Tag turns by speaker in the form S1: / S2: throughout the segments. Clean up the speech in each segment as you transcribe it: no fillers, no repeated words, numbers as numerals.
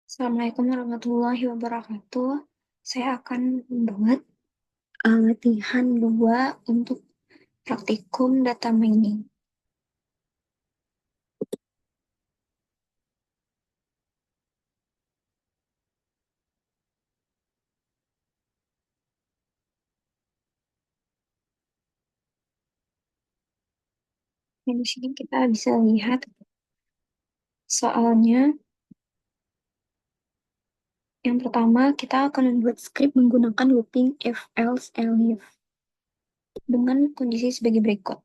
S1: Assalamualaikum warahmatullahi wabarakatuh. Saya akan membuat latihan dua untuk praktikum data mining. Di sini kita bisa lihat soalnya. Yang pertama, kita akan membuat script menggunakan looping if, else, elif dengan kondisi sebagai berikut.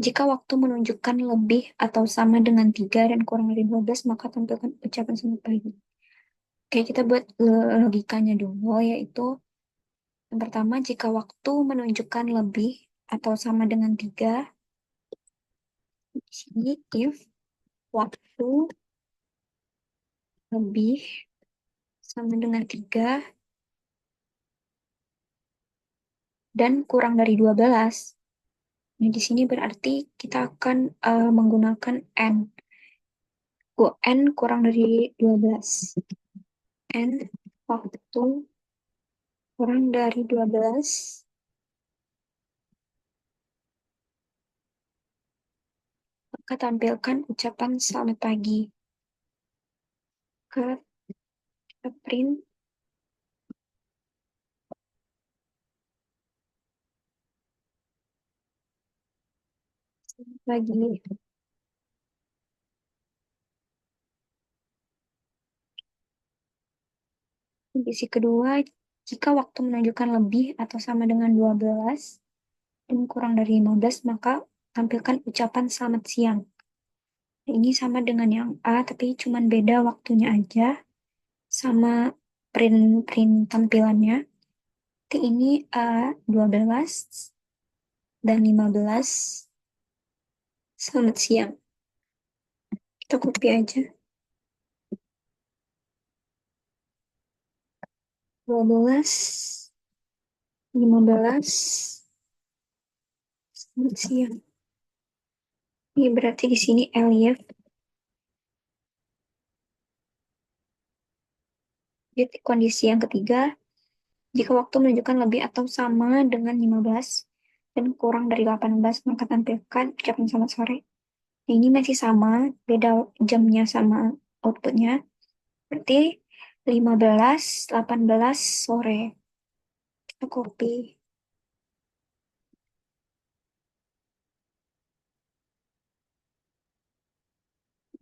S1: Jika waktu menunjukkan lebih atau sama dengan 3 dan kurang dari 12, maka tampilkan ucapan selamat pagi. Oke, kita buat logikanya dulu, yaitu yang pertama, jika waktu menunjukkan lebih atau sama dengan 3, di sini if waktu lebih sama dengan 3 dan kurang dari 12. Nah, di sini berarti kita akan menggunakan n. N kurang dari 12. N waktu kurang dari 12. Maka tampilkan ucapan selamat pagi. Kita print selamat pagi. Kondisi kedua, jika waktu menunjukkan lebih atau sama dengan 12 dan kurang dari 15, maka tampilkan ucapan selamat siang. Ini sama dengan yang A, tapi cuma beda waktunya aja, sama print tampilannya. Tapi ini A 12 dan 15. Selamat siang. Kita copy aja. 12, 15. Selamat siang. Ini berarti di sini Elif. Jadi kondisi yang ketiga, jika waktu menunjukkan lebih atau sama dengan 15 dan kurang dari 18, maka tampilkan ucapan selamat sore. Nah, ini masih sama, beda jamnya sama outputnya. Berarti 15, 18 sore. Kita copy.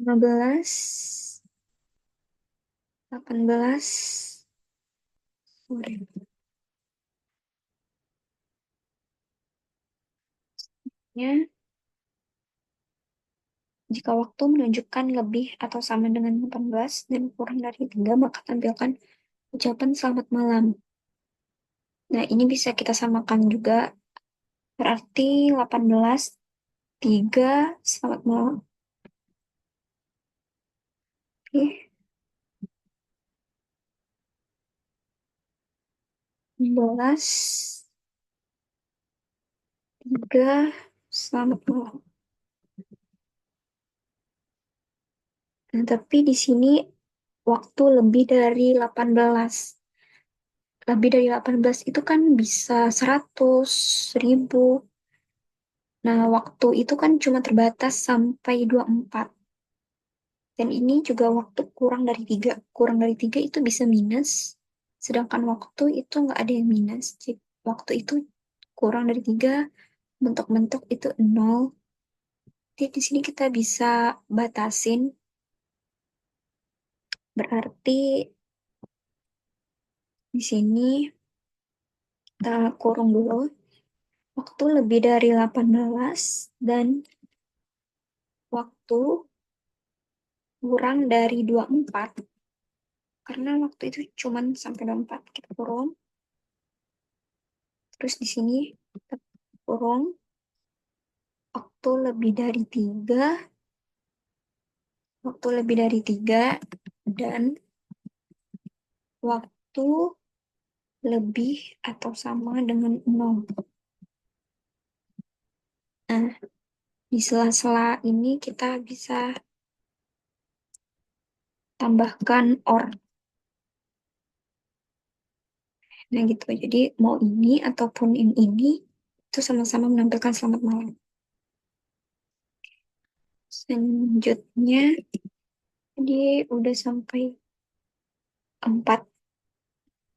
S1: 15, 18 sore. Ya, jika waktu menunjukkan lebih atau sama dengan 18 dan kurang dari 3, maka tampilkan ucapan selamat malam. Nah, ini bisa kita samakan juga. Berarti 18, 3, selamat malam. Oke, 16, 3, selamat malam. Nah, tapi di sini waktu lebih dari 18. Lebih dari 18 itu kan bisa 100, 1000. Nah, waktu itu kan cuma terbatas sampai 24. Dan ini juga waktu kurang dari 3. Kurang dari 3 itu bisa minus. Sedangkan waktu itu nggak ada yang minus. Jadi, waktu itu kurang dari 3, bentuk-bentuk itu 0. Jadi di sini kita bisa batasin. Berarti di sini kita kurung dulu. Waktu lebih dari 18 dan waktu kurang dari 24. Karena waktu itu cuma sampai 24. Kita kurung. Terus di sini kita kurung waktu lebih dari 3. Waktu lebih dari 3 dan waktu lebih atau sama dengan 0. Nah, di sela-sela ini kita bisa tambahkan or. Nah gitu. Jadi mau ini ataupun yang ini itu sama-sama menampilkan selamat malam. Selanjutnya, jadi udah sampai 4.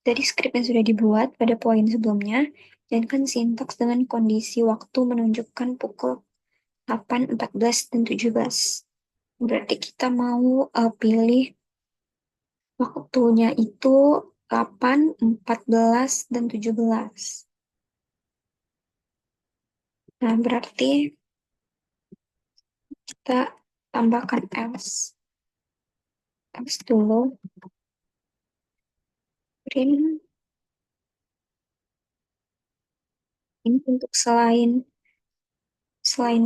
S1: Dari skrip yang sudah dibuat pada poin sebelumnya, jalankan sintaks dengan kondisi waktu menunjukkan pukul 8, 14, dan 17. Berarti kita mau pilih waktunya itu 8, 14, dan 17. Nah, berarti kita tambahkan else. Else dulu. Print ini untuk selain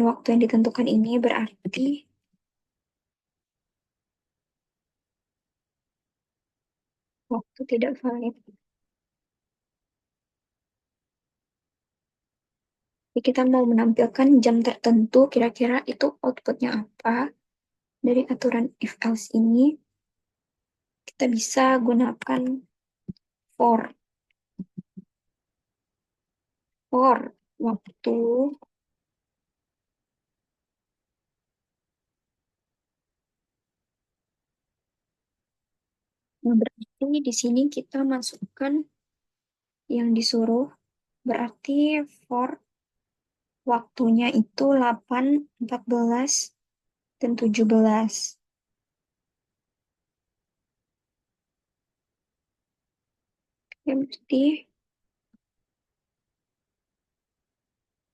S1: waktu yang ditentukan ini berarti waktu tidak valid. Jadi kita mau menampilkan jam tertentu, kira-kira itu outputnya apa. Dari aturan if else ini, kita bisa gunakan for. For waktu. Nah, berarti di sini kita masukkan yang disuruh. Berarti for waktunya itu 8, 14, dan 17. Ya, berarti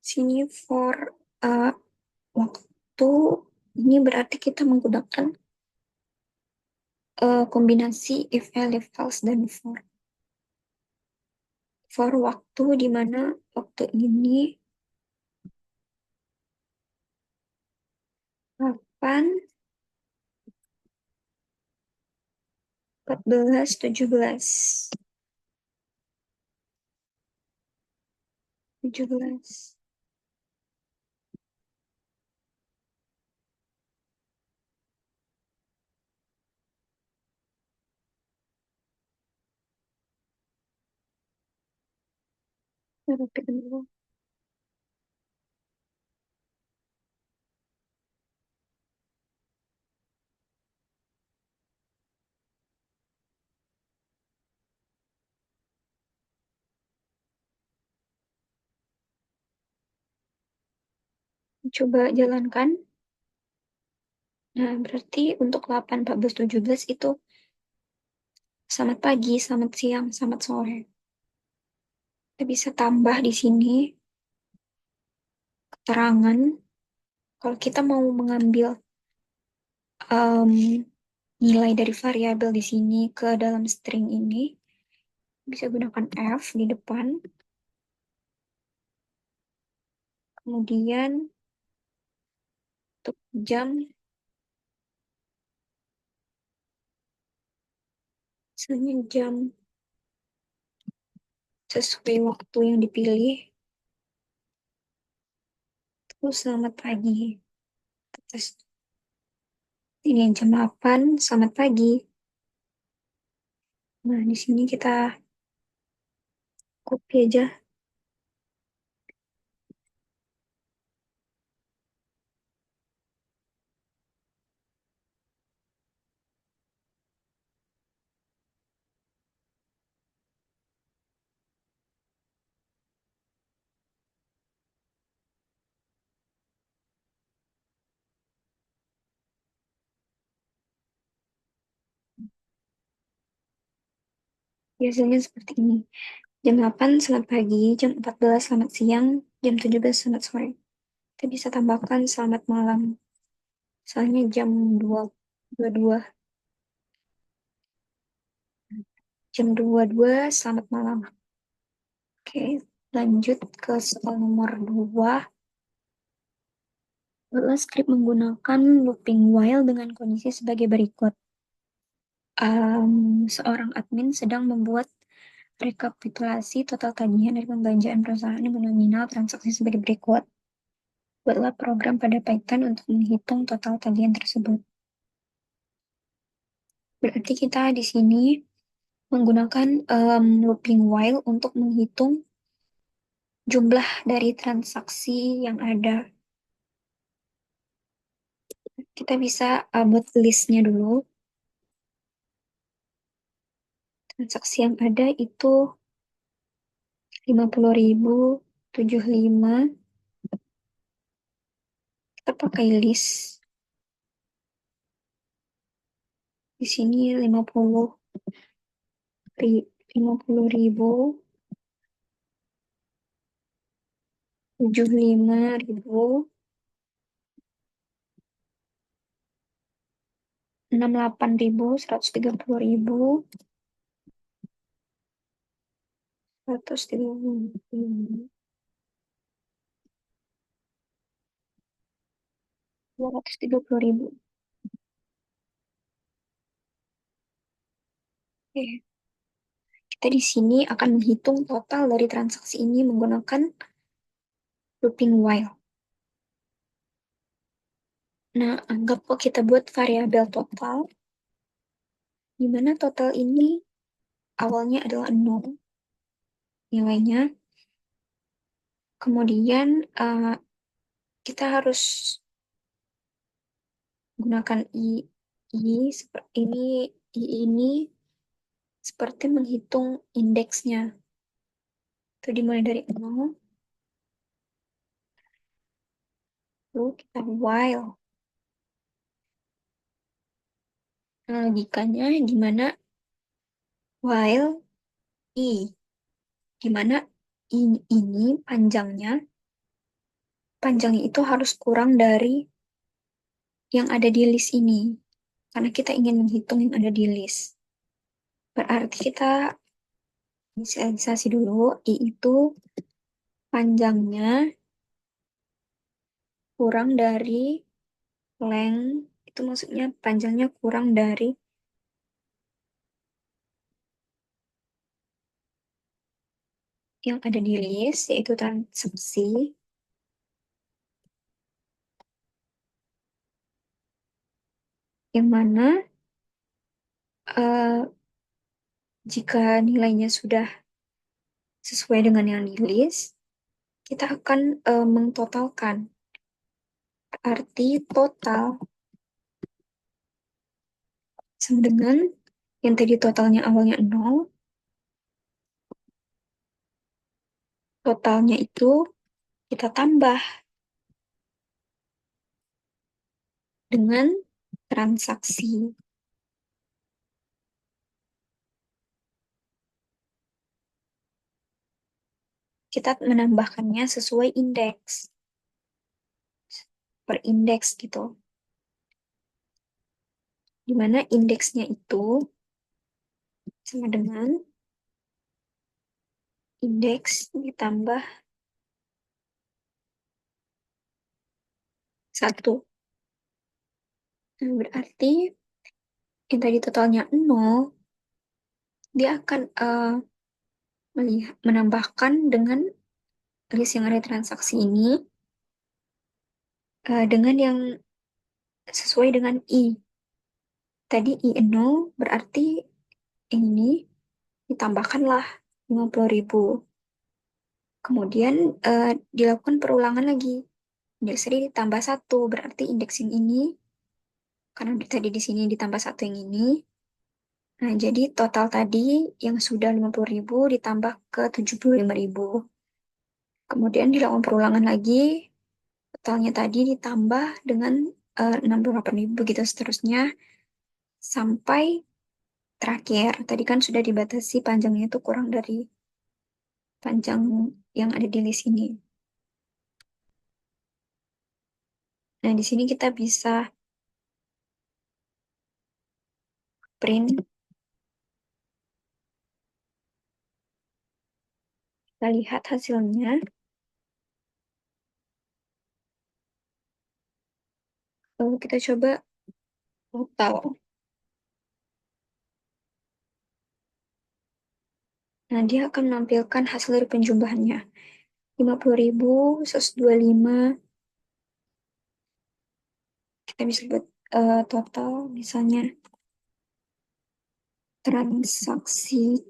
S1: sini for uh, waktu ini berarti kita menggunakan kombinasi if, elif, else, dan for. For waktu di mana waktu ini 8, 14, 17. 17. Rapikan dulu. Coba jalankan. Nah, berarti untuk 8, 14, 17 itu selamat pagi, selamat siang, selamat sore. Kita bisa tambah di sini keterangan. Kalau kita mau mengambil em, nilai dari variabel di sini ke dalam string ini, bisa gunakan F di depan. Kemudian untuk jam, misalnya jam sesuai waktu yang dipilih, terus selamat pagi. Terus ini jam 8, selamat pagi. Nah, di sini kita copy aja. Biasanya seperti ini. Jam 8 selamat pagi, jam 14 selamat siang, jam 17 selamat sore. Kita bisa tambahkan selamat malam. Misalnya jam 22, jam 22 selamat malam. Oke, lanjut ke soal nomor 2. Buatlah skrip menggunakan looping while dengan kondisi sebagai berikut. Seorang admin sedang membuat rekapitulasi total tagihan dari pembelanjaan perusahaan dengan nominal transaksi sebagai berikut. Buatlah program pada Python untuk menghitung total tagihan tersebut. Berarti kita di sini menggunakan looping while untuk menghitung jumlah dari transaksi yang ada. Kita bisa buat listnya dulu. Transaksi yang ada itu 50.000, 75. Kita pakai list. Di sini 50.000, 75.000, 68.000, 130.000, 130.000, 230.000. Oke. Kita di sini akan menghitung total dari transaksi ini menggunakan looping while. Nah, anggap kok kita buat variabel total, di mana total ini awalnya adalah 0 nilainya. Kemudian kita harus gunakan seperti ini, i ini seperti menghitung indeksnya. Itu dimulai dari 0, lalu kita while. Nah, logikanya gimana? While i, gimana ini panjangnya itu harus kurang dari yang ada di list ini. Karena kita ingin menghitung yang ada di list. Berarti kita inisialisasi dulu, i itu panjangnya kurang dari length, itu maksudnya panjangnya kurang dari yang ada di list, yaitu transaksi, yang mana eh, jika nilainya sudah sesuai dengan yang di list, kita akan mengtotalkan. Arti total sama dengan yang tadi totalnya awalnya 0, totalnya itu kita tambah dengan transaksi. Kita menambahkannya sesuai indeks, per indeks gitu. Di mana indeksnya itu sama dengan indeks ditambah 1. Nah, berarti yang tadi totalnya 0, dia akan menambahkan dengan list yang ada transaksi ini dengan yang sesuai dengan i. Tadi i 0 berarti ini ditambahkanlah 50.000. Kemudian dilakukan perulangan lagi. Indeks tadi ditambah 1, berarti indeks yang ini, karena tadi di sini ditambah 1 yang ini. Nah, jadi total tadi yang sudah 50.000 ditambah ke 75.000. Kemudian dilakukan perulangan lagi, totalnya tadi ditambah dengan 68.000, begitu seterusnya, sampai terakhir. Tadi kan sudah dibatasi panjangnya itu kurang dari panjang yang ada di list ini. Nah, di sini kita bisa print, kita lihat hasilnya. Lalu kita coba total. Nah, dia akan menampilkan hasil dari penjumlahannya. 50.000, 125. Kita bisa buat total misalnya transaksi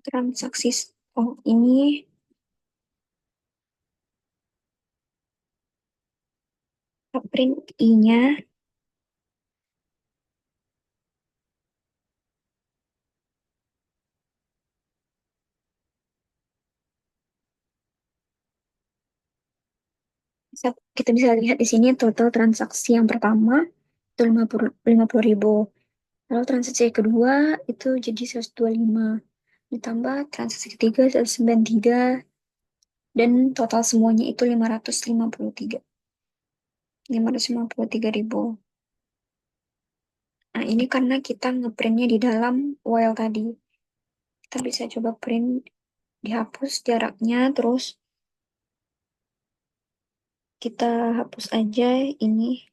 S1: transaksi oh ini print I-nya kita bisa lihat di sini total transaksi yang pertama itu 50 ribu. Lalu transaksi kedua itu jadi 125. Ditambah transaksi ketiga 193. Dan total semuanya itu 553 ribu. Nah, ini karena kita ngeprintnya di dalam while tadi. Kita bisa coba print, dihapus jaraknya, terus kita hapus aja ini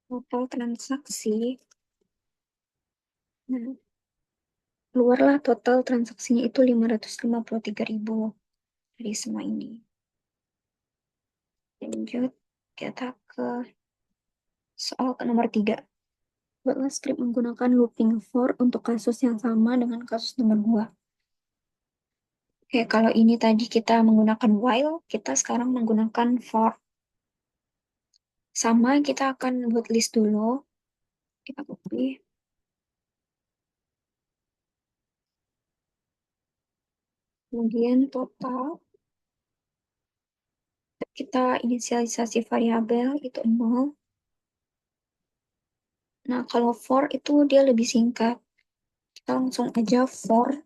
S1: total transaksi. Nah, keluarlah total transaksinya itu 553 ribu dari semua ini. Lanjut, kita ke soal ke nomor 3. Buatlah script menggunakan looping for untuk kasus yang sama dengan kasus nomor 2. Oke, kalau ini tadi kita menggunakan while, kita sekarang menggunakan for. Sama, kita akan buat list dulu. Kita copy. Kemudian total. Kita inisialisasi variabel itu 0. Nah, kalau for itu dia lebih singkat. Kita langsung aja for.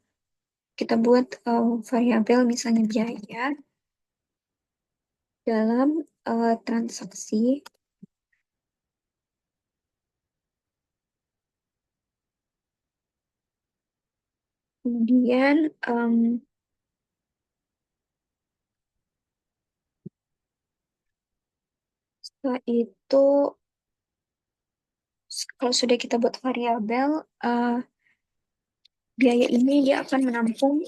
S1: Kita buat variabel misalnya biaya dalam transaksi. Kemudian setelah itu kalau sudah kita buat variabel, biaya ini dia akan menampung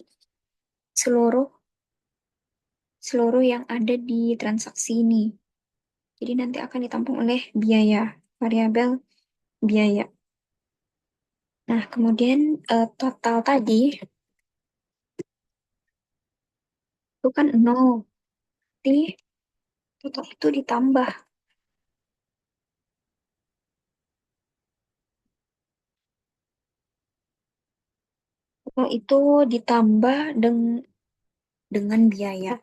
S1: seluruh seluruh yang ada di transaksi ini. Jadi nanti akan ditampung oleh biaya, variabel biaya. Nah, kemudian total tadi itu kan 0. Jadi total itu ditambah. Total itu ditambah dengan biaya.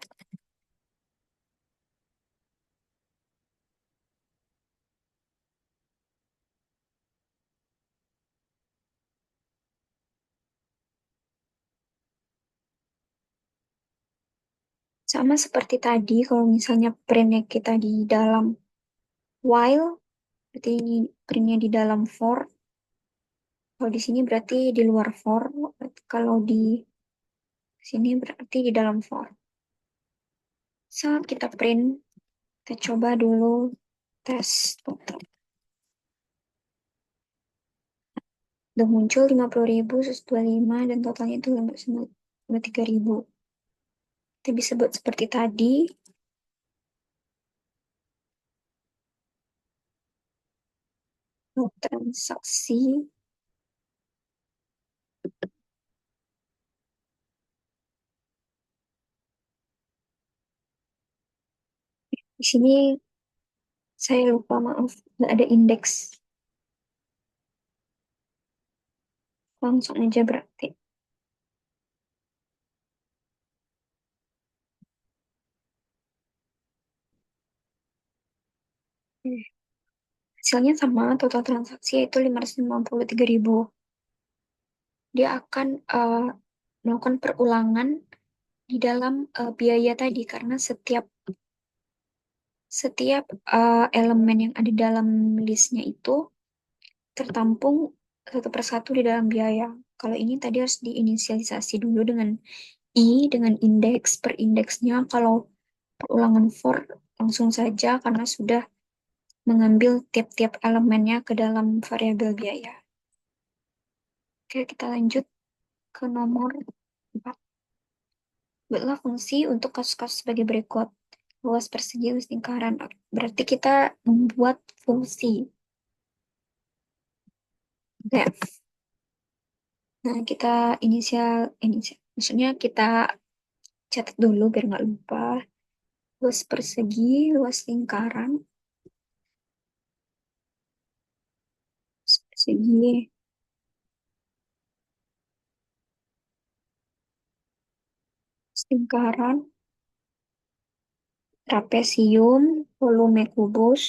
S1: Sama seperti tadi, kalau misalnya printnya kita di dalam while, berarti ini printnya di dalam for. Kalau di sini berarti di luar for. Kalau di sini berarti di dalam for. Saat kita print, kita coba dulu tes total. Udah muncul 50 ribu, 125, dan totalnya itu 53 ribu. Kita bisa buat seperti tadi. Transaksi. Di sini saya lupa, maaf. Nggak ada indeks. Langsung aja berarti. Hasilnya sama, total transaksi yaitu 553 ribu. Dia akan melakukan perulangan di dalam biaya tadi karena setiap setiap elemen yang ada dalam listnya itu tertampung satu persatu di dalam biaya. Kalau ini tadi harus diinisialisasi dulu dengan dengan indeks per indeksnya. Kalau perulangan for langsung saja karena sudah mengambil tiap-tiap elemennya ke dalam variabel biaya. Oke, kita lanjut ke nomor 4. Buatlah fungsi untuk kasus-kasus sebagai berikut. Luas persegi, luas lingkaran. Berarti kita membuat fungsi. Kayak, nah, kita inisial. Maksudnya kita catat dulu biar nggak lupa. Luas persegi, luas lingkaran. Luas persegi, luas lingkaran. Trapesium, volume kubus.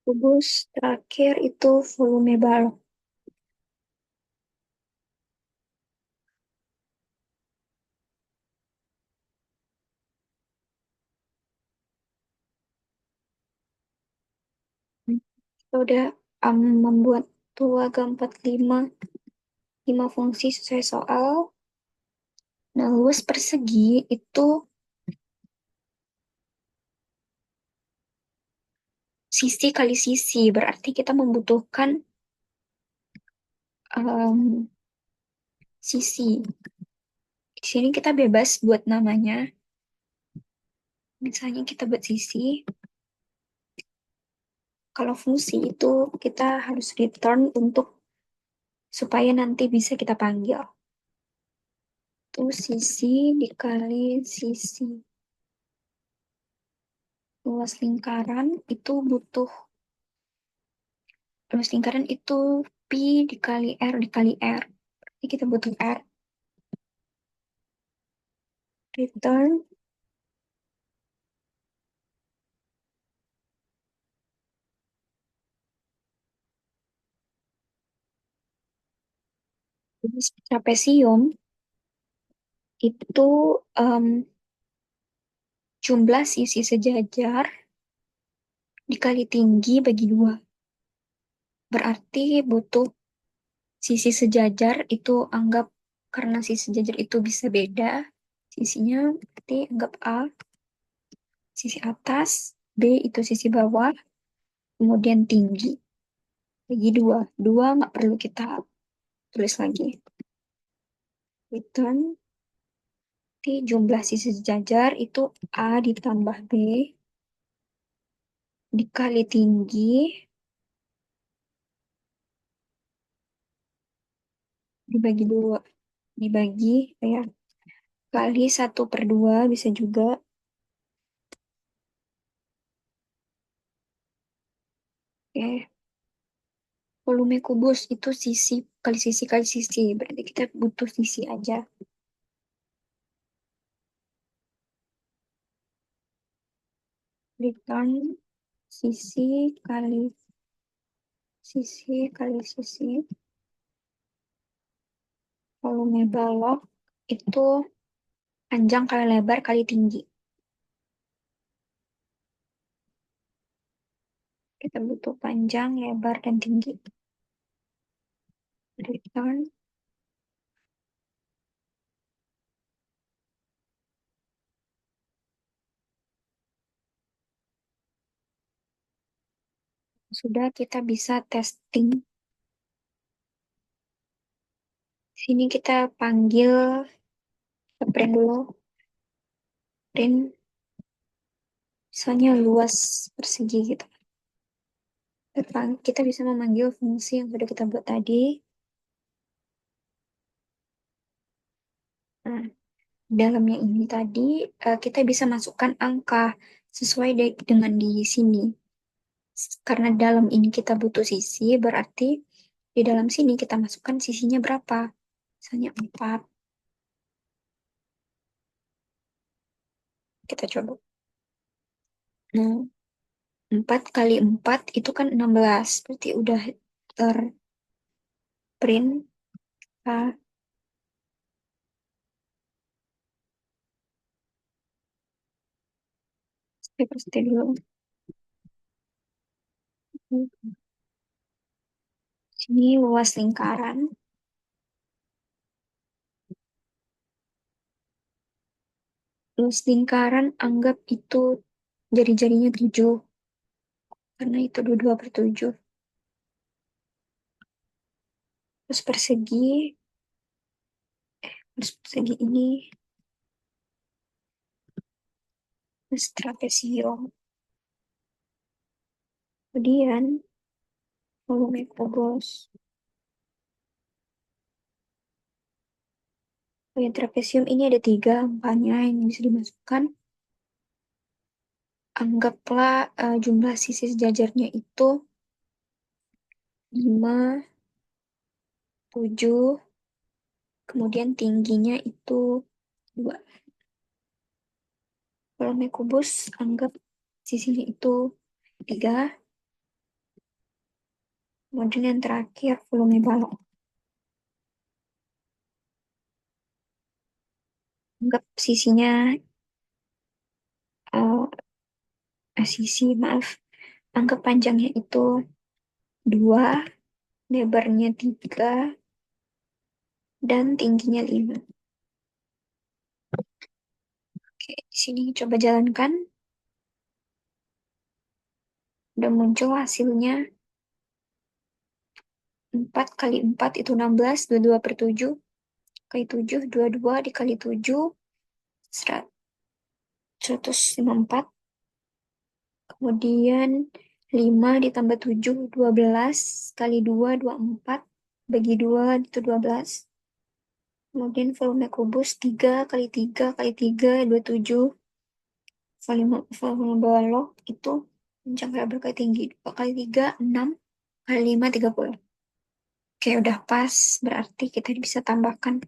S1: Kubus terakhir itu volume balok. Kita udah membuat 2, 3, 4, 5 5 fungsi sesuai soal. Nah, luas persegi itu sisi kali sisi. Berarti kita membutuhkan em, sisi. Di sini kita bebas buat namanya. Misalnya kita buat sisi. Kalau fungsi itu kita harus return untuk supaya nanti bisa kita panggil. Itu sisi dikali sisi. Luas lingkaran itu butuh, luas lingkaran itu pi dikali R dikali R. Jadi kita butuh R. Return trapesium itu em, jumlah sisi sejajar dikali tinggi bagi 2. Berarti butuh sisi sejajar itu anggap karena sisi sejajar itu bisa beda. Sisinya berarti anggap A, sisi atas, B itu sisi bawah, kemudian tinggi. Bagi 2. 2 nggak perlu kita tulis lagi. Return di jumlah sisi sejajar itu A ditambah B dikali tinggi dibagi 2. Dibagi ya kali 1/2 bisa juga. Oke. Volume kubus itu sisi kali sisi kali sisi. Berarti kita butuh sisi aja. Return sisi kali sisi kali sisi. Volume balok itu panjang kali lebar kali tinggi. Kita butuh panjang, lebar, dan tinggi. Return sudah kita bisa testing. Sini kita panggil print dulu. Print misalnya luas persegi gitu. Kita bisa memanggil fungsi yang sudah kita buat tadi. Nah, dalamnya ini tadi kita bisa masukkan angka sesuai dengan di sini. Karena dalam ini kita butuh sisi, berarti di dalam sini kita masukkan sisinya berapa. Misalnya 4. Kita coba. Nah, 4 kali 4 itu kan 16. Berarti udah ter print. Ah, saya pasti dulu. Sini luas lingkaran. Luas lingkaran anggap itu jari-jarinya 7. Karena itu 2/7. Terus persegi ini, terus trapesium. Kemudian volume kubus. Oh ya, trapesium ini ada 3 angkanya yang bisa dimasukkan. Anggaplah jumlah sisi sejajarnya itu 5, 7, kemudian tingginya itu 2. Volume kubus, anggap sisinya itu 3. Kemudian yang terakhir volume balok. Anggap sisinya, maaf. Anggap panjangnya itu 2, lebarnya 3, dan tingginya 5. Oke, di sini coba jalankan. Udah muncul hasilnya. 4 kali 4 itu 16, 22/7. Kali 7, 22 dikali 7, 154. Kemudian 5 ditambah 7, 12. Kali 2, 24. Bagi 2 itu 12. Kemudian volume kubus 3 kali 3 kali 3, 27. Volume balok itu panjang kali berkali tinggi. 2 kali 3, 6. Kali 5, 30. Oke, udah pas. Berarti kita bisa tambahkan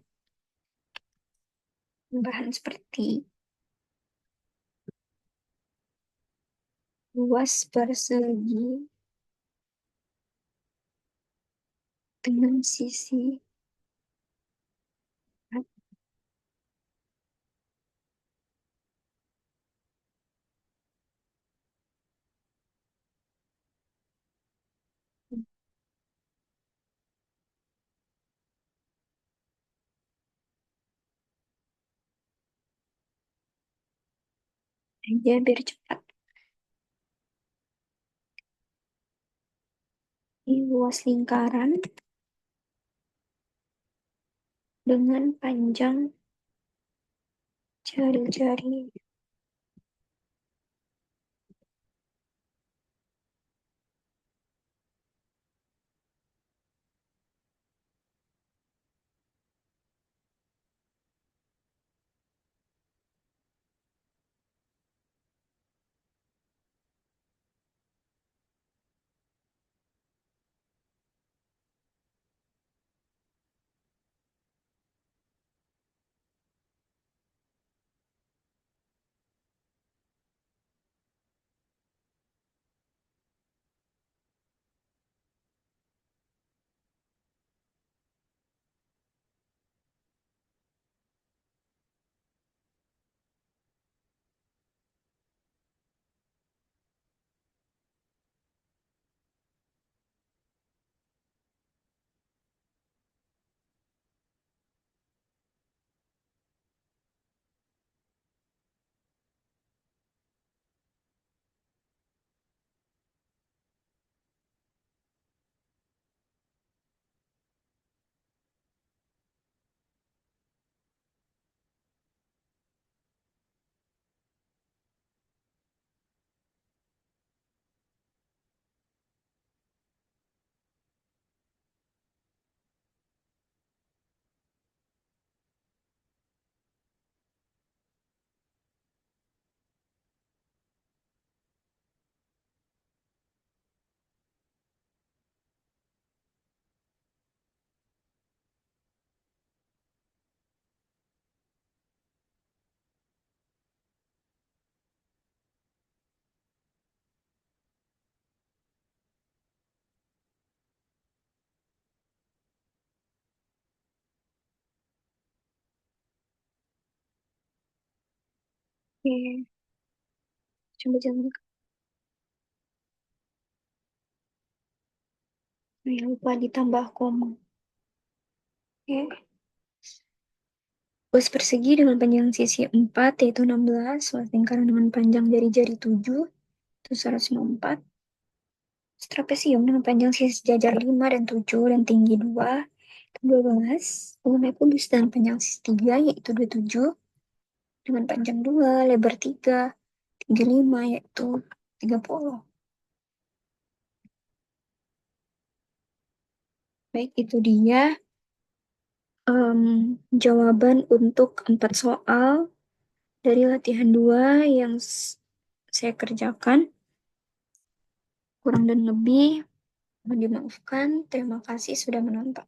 S1: bahan seperti luas persegi dengan sisi aja biar cepat. Ini luas lingkaran dengan panjang jari-jari. Oke, coba jangan lupa ditambah koma. Oke. Bus persegi dengan panjang sisi 4 yaitu 16, luas lingkaran dengan panjang jari-jari 7 itu 194. Trapesium dengan panjang sisi sejajar 5 dan 7 dan tinggi 2 itu 12. Mengenai kubus dengan panjang sisi 3 yaitu 27 dengan panjang 2, lebar 3, tinggi 5 yaitu 30. Baik, itu dia em, jawaban untuk 4 soal dari latihan 2 yang saya kerjakan. Kurang dan lebih mohon dimaafkan. Terima kasih sudah menonton.